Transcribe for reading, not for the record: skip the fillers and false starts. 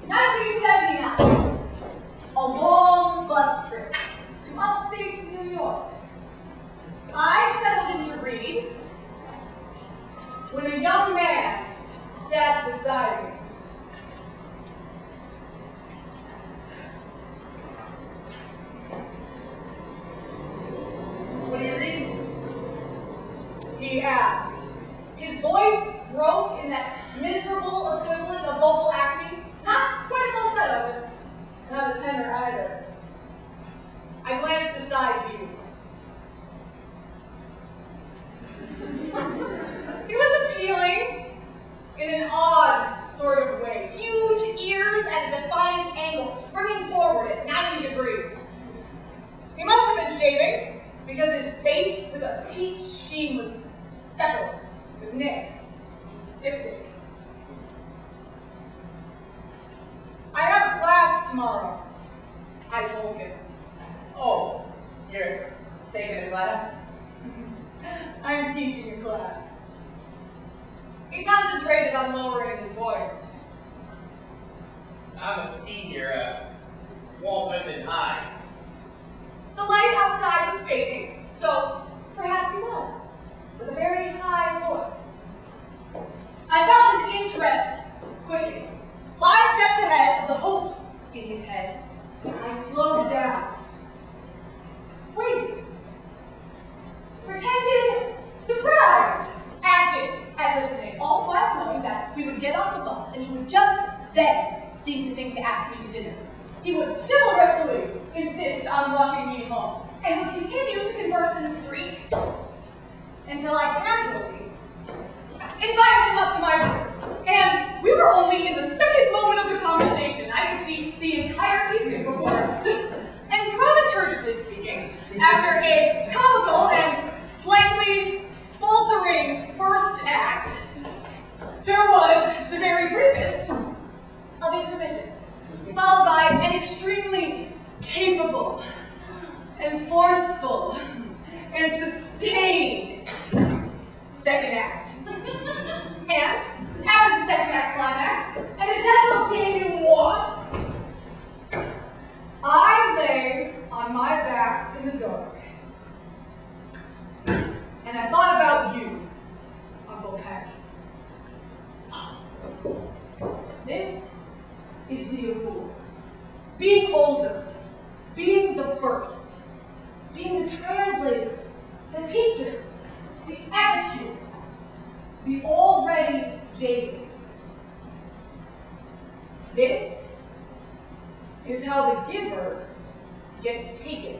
1979. A long bus trip to upstate New York. I settled in to read when a young man sat beside me. What are you reading? He asked. His voice broke in that miserable equivalent of vocal acme. Not quite a falsetto, but not a tenor either. I glanced aside you. He was appealing in an odd sort of way. Huge ears at a defiant angle, springing forward at 90 degrees. He must have been shaving, because his face with a peach sheen was speckled with nicks and styptic. I have class tomorrow, I told him. Oh, you're taking a class? I am teaching a class. He concentrated on lowering his voice. I'm a senior at Walt Whitman High. The light outside was fading, so perhaps he was, with a very high voice. I felt his interest quickening. 5 steps ahead of the hopes in his head, I slowed down. Waited. Pretended surprise. Acted at listening, all the while knowing that we would get off the bus and he would just then seem to think to ask me to dinner. He would chivalrously insist on walking me home and would continue to converse in the street until I casually invited him up to my room. And we were only in the second moment of the conversation. I could see the entire evening before us. And dramaturgically speaking, after a comical and slightly faltering first act, there was the very briefest of intermissions, followed by an extremely capable and forceful and sustained second act. And after the second act climax, and the gentle denouement, I lay on my back in the dark. And I thought about you, Uncle Peck. This is the fool. Being older, being the first, being the translator, the teacher, the advocate, the already jaded. This is how the giver gets taken.